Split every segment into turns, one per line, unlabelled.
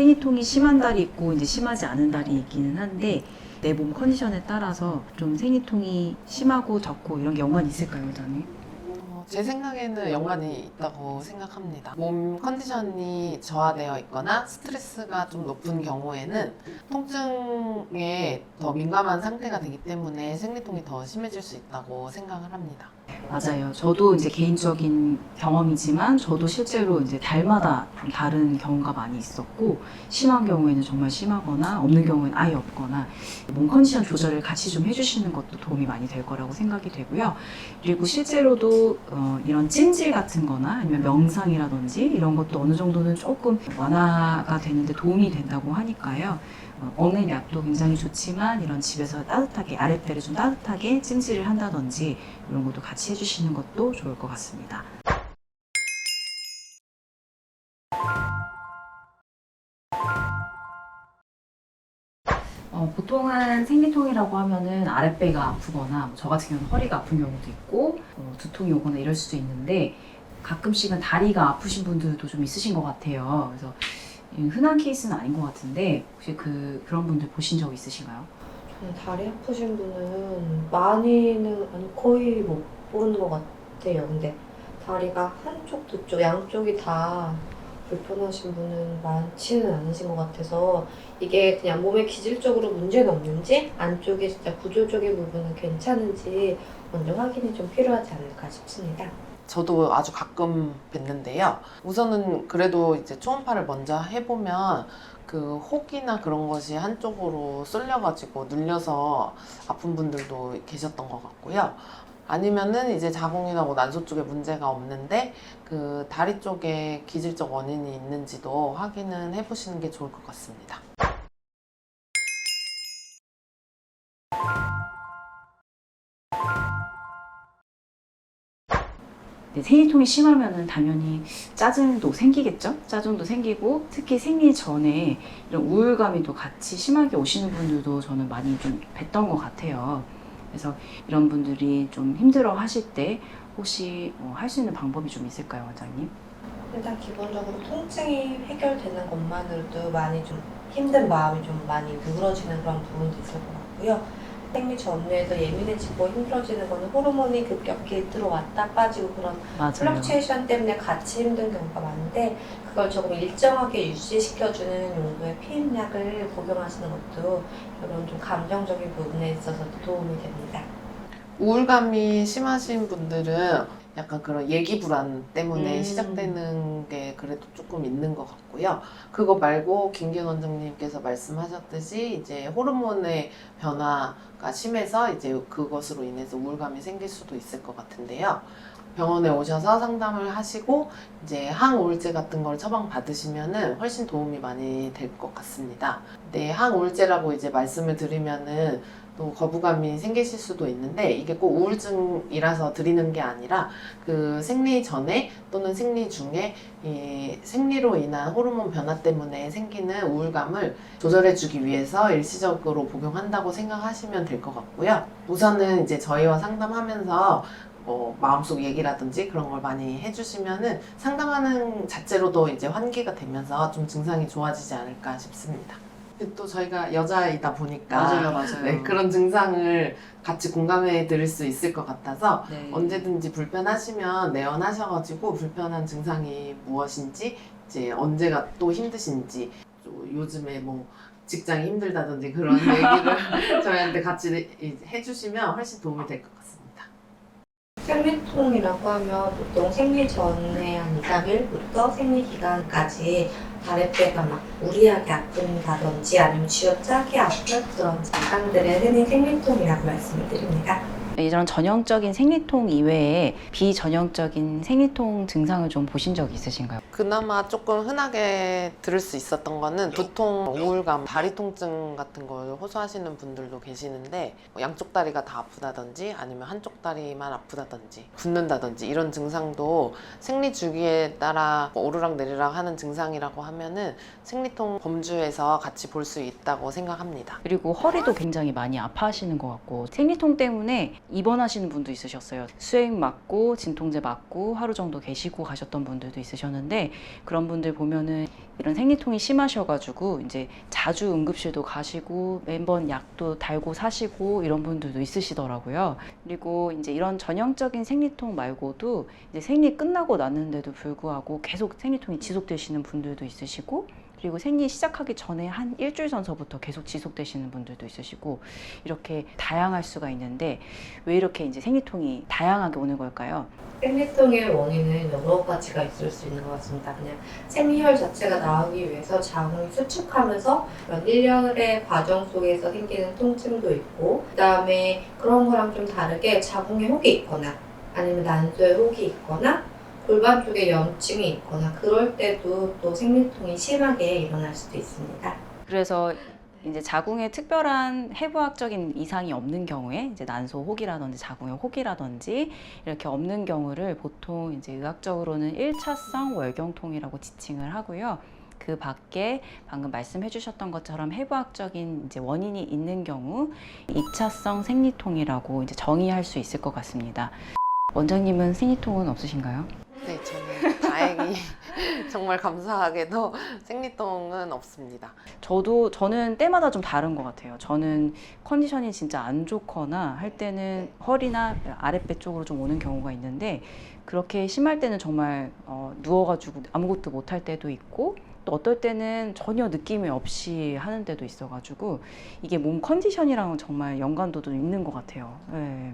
생리통이 심한 달이 있고 이제 심하지 않은 달이 있기는 한데 내 몸 컨디션에 따라서 좀 생리통이 심하고 적고 이런 게 연관이 있을까요, 원장님?
제 생각에는 연관이 있다고 생각합니다. 몸 컨디션이 저하되어 있거나 스트레스가 좀 높은 경우에는 통증에 더 민감한 상태가 되기 때문에 생리통이 더 심해질 수 있다고 생각을 합니다.
맞아요. 저도 이제 개인적인 경험이지만 저도 실제로 이제 달마다 좀 다른 경우가 많이 있었고 심한 경우에는 정말 심하거나 없는 경우에는 아예 없거나 몸 컨디션 조절을 같이 좀 해주시는 것도 도움이 많이 될 거라고 생각이 되고요. 그리고 실제로도 이런 찜질 같은 거나 아니면 명상이라든지 이런 것도 어느 정도는 조금 완화가 되는데 도움이 된다고 하니까요. 먹는 약도 굉장히 좋지만 이런 집에서 따뜻하게 아랫배를 좀 따뜻하게 찜질을 한다든지 이런 것도 같이 해주시는 것도 좋을 것 같습니다. 보통은 생리통이라고 하면은 아랫배가 아프거나 저 같은 경우는 허리가 아픈 경우도 있고 두통이 오거나 이럴 수도 있는데 가끔씩은 다리가 아프신 분들도 좀 있으신 것 같아요. 그래서 흔한 케이스는 아닌 것 같은데 혹시 그런 분들 보신 적 있으신가요?
저는 다리 아프신 분은 많이는 아니 거의 못 보는 것 같아요. 근데 다리가 한쪽, 두 쪽, 양쪽이 다 불편하신 분은 많지는 않으신 것 같아서 이게 그냥 몸의 기질적으로 문제는 없는지 안쪽에 진짜 구조적인 부분은 괜찮은지 먼저 확인이 좀 필요하지 않을까 싶습니다.
저도 아주 가끔 뵀는데요. 우선은 그래도 이제 초음파를 먼저 해보면 그 혹이나 그런 것이 한쪽으로 쏠려가지고 눌려서 아픈 분들도 계셨던 것 같고요. 아니면은 이제 자궁이나 뭐 난소 쪽에 문제가 없는데 그 다리 쪽에 기질적 원인이 있는지도 확인은 해보시는 게 좋을 것 같습니다.
네, 생리통이 심하면은 당연히 짜증도 생기겠죠? 짜증도 생기고 특히 생리 전에 이런 우울감이 또 같이 심하게 오시는 분들도 저는 많이 좀 뵀던 것 같아요. 그래서 이런 분들이 좀 힘들어 하실 때 혹시 할 수 있는 방법이 좀 있을까요, 원장님?
일단 기본적으로 통증이 해결되는 것만으로도 많이 좀 힘든 마음이 좀 많이 누그러지는 그런 부분도 있을 것 같고요. 생리 전후에도 예민해지고 힘들어지는 거는 호르몬이 급격히 들어왔다 빠지고 그런
맞아요.
플럭추에이션 때문에 같이 힘든 경우가 많은데 그걸 조금 일정하게 유지시켜주는 용도의 피임약을 복용하시는 것도 이런 좀 감정적인 부분에 있어서 도움이 됩니다.
우울감이 심하신 분들은 약간 그런 얘기 불안 때문에
음.
시작되는 게 그래도 조금 있는 것 같고요. 그거 말고 김기현 원장님께서 말씀하셨듯이 이제 호르몬의 변화가 심해서 이제 그것으로 인해서 우울감이 생길 수도 있을 것 같은데요. 병원에 오셔서 상담을 하시고 이제 항우울제 같은 걸 처방 받으시면은 훨씬 도움이 많이 될 것 같습니다. 네, 항우울제라고 이제 말씀을 드리면은 또 거부감이 생기실 수도 있는데 이게 꼭 우울증이라서 드리는 게 아니라 그 생리 전에 또는 생리 중에 이 생리로 인한 호르몬 변화 때문에 생기는 우울감을 조절해주기 위해서 일시적으로 복용한다고 생각하시면 될 것 같고요. 우선은 이제 저희와 상담하면서 뭐 마음속 얘기라든지 그런 걸 많이 해주시면은 상담하는 자체로도 이제 환기가 되면서 좀 증상이 좋아지지 않을까 싶습니다. 또 저희가 여자이다 보니까
맞아요.
네, 그런 증상을 같이 공감해 드릴 수 있을 것 같아서
네.
언제든지 불편하시면 내원하셔가지고 불편한 증상이 무엇인지 이제 언제가 또 힘드신지 또 요즘에 뭐 직장이 힘들다든지 그런 얘기를 저희한테 같이 해주시면 훨씬 도움이 될 것 같습니다.
생리통이라고 하면 보통 생리 전에 한 2, 3일부터 생리 기간까지 아랫배가 막 무리하게 아픈다든지 아니면 쥐어짜게 아픈 그런 증상들을 흔히 생리통이라고 말씀을 드립니다.
이런 전형적인 생리통 이외에 비전형적인 생리통 증상을 좀 보신 적 있으신가요?
그나마 조금 흔하게 들을 수 있었던 거는 두통, 우울감, 다리 통증 같은 걸 호소하시는 분들도 계시는데 양쪽 다리가 다 아프다든지 아니면 한쪽 다리만 아프다든지 붓는다든지 이런 증상도 생리 주기에 따라 오르락 내리락 하는 증상이라고 하면은 생리통 범주에서 같이 볼 수 있다고 생각합니다.
그리고 허리도 굉장히 많이 아파하시는 것 같고 생리통 때문에 입원하시는 분도 있으셨어요. 수액 맞고 진통제 맞고 하루 정도 계시고 가셨던 분들도 있으셨는데 그런 분들 보면은 이런 생리통이 심하셔가지고 이제 자주 응급실도 가시고 매번 약도 달고 사시고 이런 분들도 있으시더라고요. 그리고 이제 이런 전형적인 생리통 말고도 이제 생리 끝나고 났는데도 불구하고 계속 생리통이 지속되시는 분들도 있으시고 그리고 생리 시작하기 전에 한 일주일 전서부터 계속 지속되시는 분들도 있으시고 이렇게 다양할 수가 있는데 왜 이렇게 이제 생리통이 다양하게 오는 걸까요?
생리통의 원인은 여러 가지가 있을 수 있는 것 같습니다. 그냥 생리혈 자체가 나오기 위해서 자궁이 수축하면서 그런 일련의 과정 속에서 생기는 통증도 있고 그다음에 그런 거랑 좀 다르게 자궁에 혹이 있거나 아니면 난소에 혹이 있거나 골반 쪽에 염증이 있거나 그럴 때도 또 생리통이 심하게 일어날 수도 있습니다.
그래서 이제 자궁에 특별한 해부학적인 이상이 없는 경우에 이제 난소 혹이라든지 자궁의 혹이라든지 이렇게 없는 경우를 보통 이제 의학적으로는 1차성 월경통이라고 지칭을 하고요. 그 밖에 방금 말씀해 주셨던 것처럼 해부학적인 이제 원인이 있는 경우 2차성 생리통이라고 이제 정의할 수 있을 것 같습니다. 원장님은 생리통은 없으신가요?
네, 저는 다행히 정말 감사하게도 생리통은 없습니다.
저는 때마다 좀 다른 것 같아요. 저는 컨디션이 진짜 안 좋거나 할 때는 허리나 아랫배 쪽으로 좀 오는 경우가 있는데 그렇게 심할 때는 정말 누워가지고 아무것도 못할 때도 있고 또 어떨 때는 전혀 느낌이 없이 하는 때도 있어가지고 이게 몸 컨디션이랑 정말 연관도도 있는 것 같아요. 네.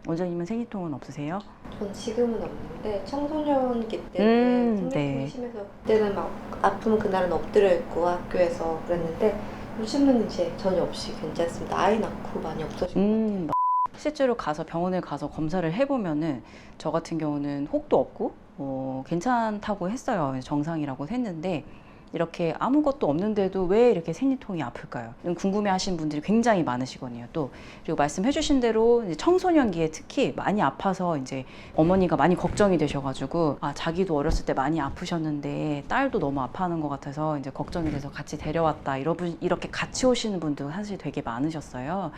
원장님은 생리통은 없으세요?
전 지금은 없는데 청소년기 때는 생리통이
네.
심해서 그때는 막 아프면 그날은 엎드려 있고 학교에서 그랬는데 요즘은 이제 전혀 없이 괜찮습니다. 아이 낳고 많이 없어진 것 같아요.
실제로 가서 병원에 가서 검사를 해보면은 저 같은 경우는 혹도 없고 괜찮다고 했어요. 정상이라고 했는데 이렇게 아무것도 없는데도 왜 이렇게 생리통이 아플까요? 궁금해하시는 분들이 굉장히 많으시거든요. 또 그리고 말씀해주신 대로 이제 청소년기에 특히 많이 아파서 이제 어머니가 많이 걱정이 되셔가지고 자기도 어렸을 때 많이 아프셨는데 딸도 너무 아파하는 것 같아서 이제 걱정이 돼서 같이 데려왔다. 이렇게 같이 오시는 분들 사실 되게 많으셨어요.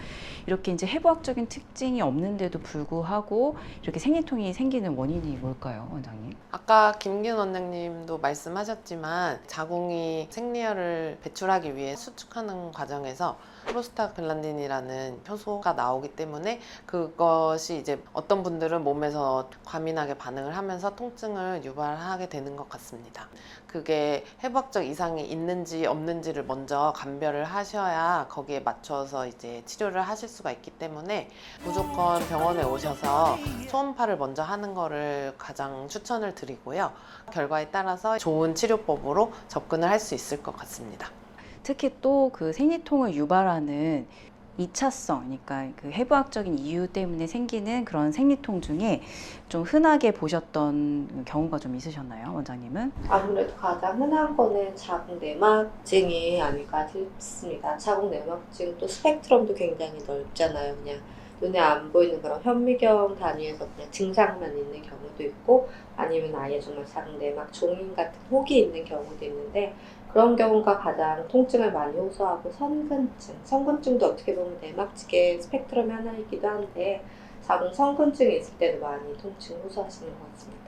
이렇게 이제 해부학적인 특징이 없는데도 불구하고 이렇게 생리통이 생기는 원인이 뭘까요, 원장님?
아까 김기훈 원장님도 말씀하셨지만 자궁이 생리혈을 배출하기 위해 수축하는 과정에서 프로스타글란딘이라는 효소가 나오기 때문에 그것이 이제 어떤 분들은 몸에서 과민하게 반응을 하면서 통증을 유발하게 되는 것 같습니다. 그게 해부학적 이상이 있는지 없는지를 먼저 감별을 하셔야 거기에 맞춰서 이제 치료를 하실 수가 있기 때문에 무조건 병원에 오셔서 초음파를 먼저 하는 거를 가장 추천을 드리고요. 결과에 따라서 좋은 치료법으로 접근을 할 수 있을 것 같습니다.
특히 또 그 생리통을 유발하는 2차성, 그러니까 그 해부학적인 이유 때문에 생기는 그런 생리통 중에 좀 흔하게 보셨던 경우가 좀 있으셨나요, 원장님은?
아무래도 가장 흔한 거는 자궁 내막증이 아닐까 싶습니다. 자궁 내막증 또 스펙트럼도 굉장히 넓잖아요. 그냥 눈에 안 보이는 그런 현미경 단위에서 그냥 증상만 있는 경우도 있고 아니면 아예 정말 자궁 내막 종인 같은 혹이 있는 경우도 있는데 그런 경우가 가장 통증을 많이 호소하고 성근증도 어떻게 보면 내막증의 스펙트럼의 하나이기도 한데 자궁 성근증이 있을 때도 많이 통증 호소하시는 것 같습니다.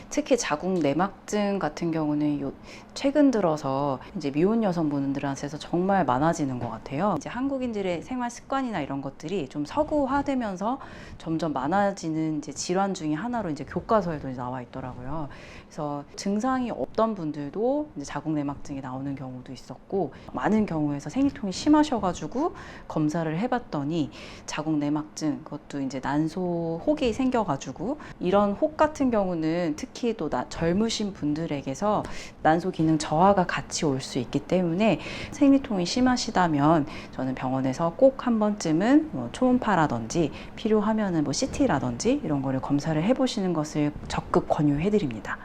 특히 자궁 내막증 같은 경우는 최근 들어서 이제 미혼 여성분들한테서 정말 많아지는 것 같아요. 이제 한국인들의 생활 습관이나 이런 것들이 좀 서구화되면서 점점 많아지는 이제 질환 중에 하나로 이제 교과서에도 나와 있더라고요. 그래서 증상이 없던 분들도 이제 자궁 내막증이 나오는 경우도 있었고 많은 경우에서 생리통이 심하셔가지고 검사를 해봤더니 자궁 내막증 그것도 이제 난소 혹이 생겨가지고 이런 혹 같은 경우는 특히 또 젊으신 분들에게서 난소 기능 저하가 같이 올 수 있기 때문에 생리통이 심하시다면 저는 병원에서 꼭 한 번쯤은 뭐 초음파라든지 필요하면은 뭐 CT라든지 이런 거를 검사를 해보시는 것을 적극 권유해드립니다.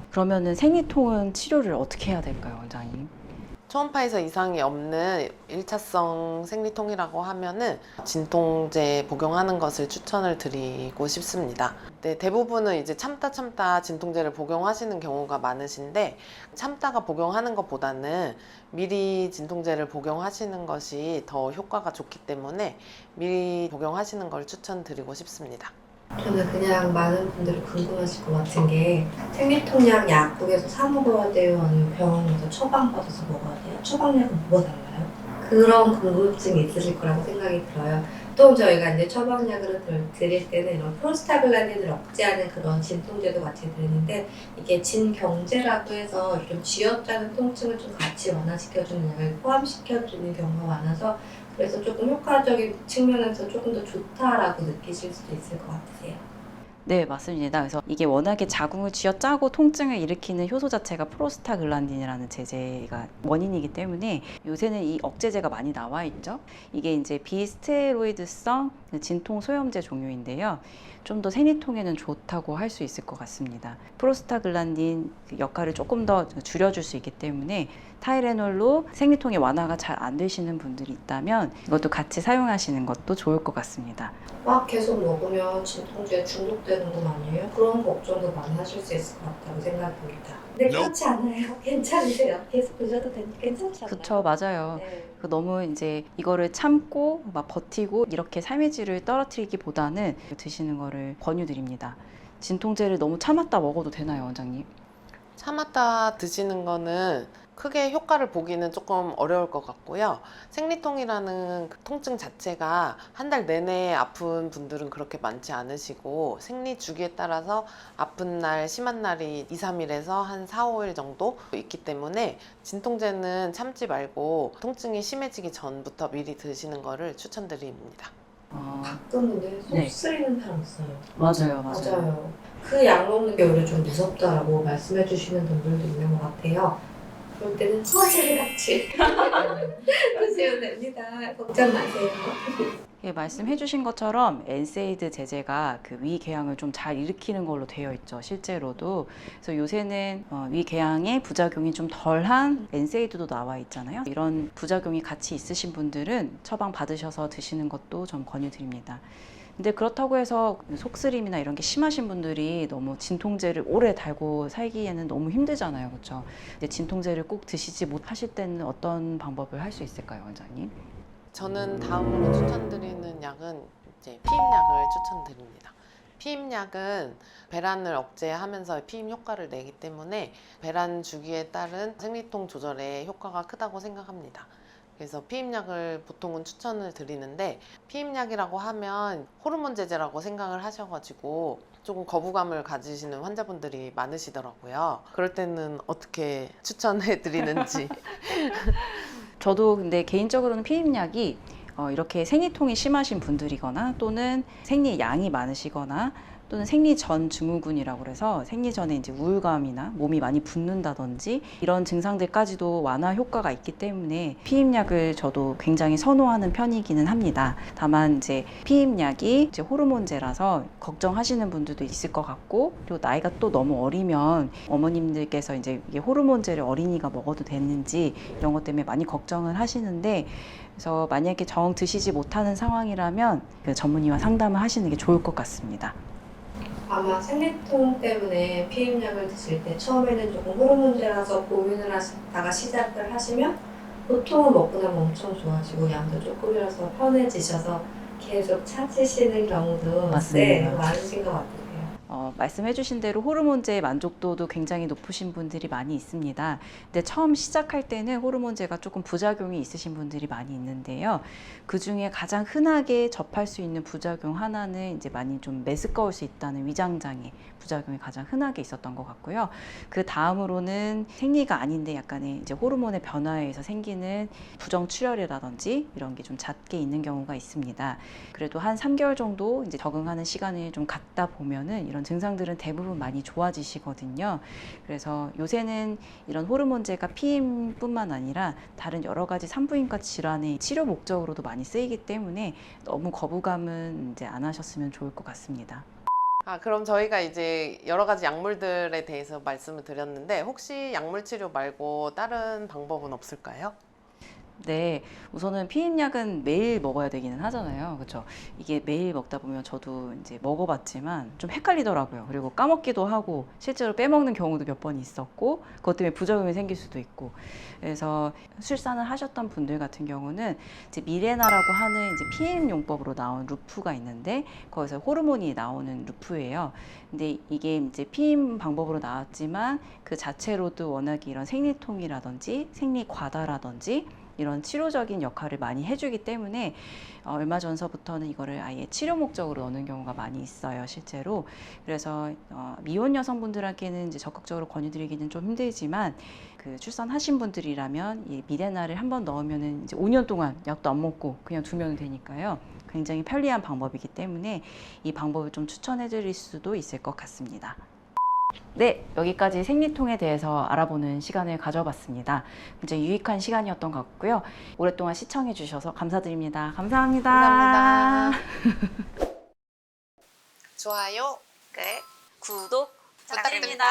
그러면은 생리통은 치료를 어떻게 해야 될까요, 원장님?
초음파에서 이상이 없는 1차성 생리통이라고 하면은 진통제 복용하는 것을 추천을 드리고 싶습니다. 네, 대부분은 이제 참다 진통제를 복용하시는 경우가 많으신데, 참다가 복용하는 것보다는 미리 진통제를 복용하시는 것이 더 효과가 좋기 때문에 미리 복용하시는 걸 추천드리고 싶습니다.
저는 그냥 많은 분들이 궁금하실 것 같은 게 생리통약 약국에서 사 먹어야 돼요? 아니면 병원에서 처방받아서 먹어야 돼요? 처방약은 뭐가 달라요? 그런 궁금증이 있으실 거라고 생각이 들어요. 또 저희가 이제 처방약을 드릴 때는 이런 프로스타글란딘을 억제하는 그런 진통제도 같이 드리는데, 이게 진경제라고 해서 좀 쥐어짜는 통증을 좀 같이 완화시켜주는 약을 포함시켜주는 경우가 많아서, 그래서 조금 효과적인 측면에서 조금 더 좋다라고 느끼실 수도 있을 것 같으세요.
네, 맞습니다. 그래서 이게 워낙에 자궁을 쥐어짜고 통증을 일으키는 효소 자체가 프로스타글란딘이라는 제제가 원인이기 때문에 요새는 이 억제제가 많이 나와 있죠. 이게 이제 비스테로이드성 진통 소염제 종류인데요. 좀 더 생리통에는 좋다고 할 수 있을 것 같습니다. 프로스타글란딘 역할을 조금 더 줄여줄 수 있기 때문에 타이레놀로 생리통의 완화가 잘 안 되시는 분들이 있다면 이것도 같이 사용하시는 것도 좋을 것 같습니다.
막 계속 먹으면 진통제에 중독되는 건 아니에요? 그런 걱정도 많이 하실 수 있을 것 같다고 생각합니다. 근데 그렇지 않아요. 괜찮으세요. 계속 드셔도 되니까 괜찮지 않아요?
그쵸, 맞아요.
네.
너무 이제 이거를 참고 막 버티고 이렇게 삶의 질을 떨어뜨리기보다는 드시는 거를 권유드립니다. 진통제를 너무 참았다 먹어도 되나요, 원장님?
참았다 드시는 거는 크게 효과를 보기는 조금 어려울 것 같고요. 생리통이라는 그 통증 자체가 한 달 내내 아픈 분들은 그렇게 많지 않으시고, 생리 주기에 따라서 아픈 날, 심한 날이 2, 3일에서 한 4, 5일 정도 있기 때문에 진통제는 참지 말고 통증이 심해지기 전부터 미리 드시는 거를 추천드립니다.
가끔은 근데 속
네.
쓰리는 사람 있어요.
맞아요.
그 약 먹는 게 오히려 좀 무섭다라고 말씀해 주시는 분들도 있는 것 같아요. 그럴 때는 허세같이 드시면 됩니다. 걱정 마세요.
예, 말씀해 주신 것처럼 엔세이드 제제가 그 위궤양을 좀 잘 일으키는 걸로 되어 있죠, 실제로도. 그래서 요새는 위궤양의 부작용이 좀 덜한 엔세이드도 나와 있잖아요. 이런 부작용이 같이 있으신 분들은 처방 받으셔서 드시는 것도 좀 권유드립니다. 근데 그렇다고 해서 속쓰림이나 이런 게 심하신 분들이 너무 진통제를 오래 달고 살기에는 너무 힘들잖아요, 그렇죠? 근데 진통제를 꼭 드시지 못하실 때는 어떤 방법을 할 수 있을까요, 원장님?
저는 다음으로 추천드리는 약은 이제 피임약을 추천드립니다. 피임약은 배란을 억제하면서 피임 효과를 내기 때문에 배란 주기에 따른 생리통 조절에 효과가 크다고 생각합니다. 그래서 피임약을 보통은 추천을 드리는데, 피임약이라고 하면 호르몬 제제라고 생각을 하셔가지고 조금 거부감을 가지시는 환자분들이 많으시더라고요. 그럴 때는 어떻게 추천해 드리는지.
저도 근데 개인적으로는 피임약이 이렇게 생리통이 심하신 분들이거나 또는 생리 양이 많으시거나 또는 생리 전 증후군이라고 그래서 생리 전에 이제 우울감이나 몸이 많이 붓는다든지 이런 증상들까지도 완화 효과가 있기 때문에 피임약을 저도 굉장히 선호하는 편이기는 합니다. 다만 이제 피임약이 이제 호르몬제라서 걱정하시는 분들도 있을 것 같고, 그리고 나이가 또 너무 어리면 어머님들께서 이제 이게 호르몬제를 어린이가 먹어도 되는지 이런 것 때문에 많이 걱정을 하시는데, 그래서 만약에 정 드시지 못하는 상황이라면 그 전문의와 상담을 하시는 게 좋을 것 같습니다.
아마 생리통 때문에 피임약을 드실 때 처음에는 조금 호르몬제라서 고민을 하시다가 시작을 하시면 보통은 먹고 나면 엄청 좋아지고 양도 조금이라서 편해지셔서 계속 찾으시는 경우도
맞습니다.
네, 많으신 것 같아요.
말씀해주신 대로 호르몬제의 만족도도 굉장히 높으신 분들이 많이 있습니다. 근데 처음 시작할 때는 호르몬제가 조금 부작용이 있으신 분들이 많이 있는데요. 그 중에 가장 흔하게 접할 수 있는 부작용 하나는 이제 많이 좀 메스꺼울 수 있다는 위장장애 부작용이 가장 흔하게 있었던 것 같고요. 그 다음으로는 생리가 아닌데 약간의 이제 호르몬의 변화에 의해서 생기는 부정출혈이라든지 이런 게 좀 잦게 있는 경우가 있습니다. 그래도 한 3개월 정도 이제 적응하는 시간을 좀 갖다 보면은 이런 증상들은 대부분 많이 좋아지시거든요. 그래서 요새는 이런 호르몬제가 피임뿐만 아니라 다른 여러 가지 산부인과 질환의 치료 목적으로도 많이 쓰이기 때문에 너무 거부감은 이제 안 하셨으면 좋을 것 같습니다.
그럼 저희가 이제 여러 가지 약물들에 대해서 말씀을 드렸는데 혹시 약물 치료 말고 다른 방법은 없을까요?
네, 우선은 피임약은 매일 먹어야 되기는 하잖아요. 그렇죠? 이게 매일 먹다 보면 저도 이제 먹어봤지만 좀 헷갈리더라고요. 그리고 까먹기도 하고 실제로 빼먹는 경우도 몇 번 있었고 그것 때문에 부작용이 생길 수도 있고 그래서 출산을 하셨던 분들 같은 경우는 이제 미레나라고 하는 이제 피임 용법으로 나온 루프가 있는데 거기서 호르몬이 나오는 루프예요. 근데 이게 이제 피임 방법으로 나왔지만 그 자체로도 워낙에 이런 생리통이라든지 생리과다라든지 이런 치료적인 역할을 많이 해주기 때문에 얼마 전서부터는 이거를 아예 치료 목적으로 넣는 경우가 많이 있어요, 실제로. 그래서 미혼 여성분들에게는 이제 적극적으로 권유드리기는 좀 힘들지만 그 출산하신 분들이라면 이 미레나를 한번 넣으면은 이제 5년 동안 약도 안 먹고 그냥 두면 되니까요. 굉장히 편리한 방법이기 때문에 이 방법을 좀 추천해드릴 수도 있을 것 같습니다. 네, 여기까지 생리통에 대해서 알아보는 시간을 가져봤습니다. 굉장히 유익한 시간이었던 것 같고요. 오랫동안 시청해 주셔서 감사드립니다. 감사합니다.
감사합니다. 좋아요,
구독
부탁드립니다.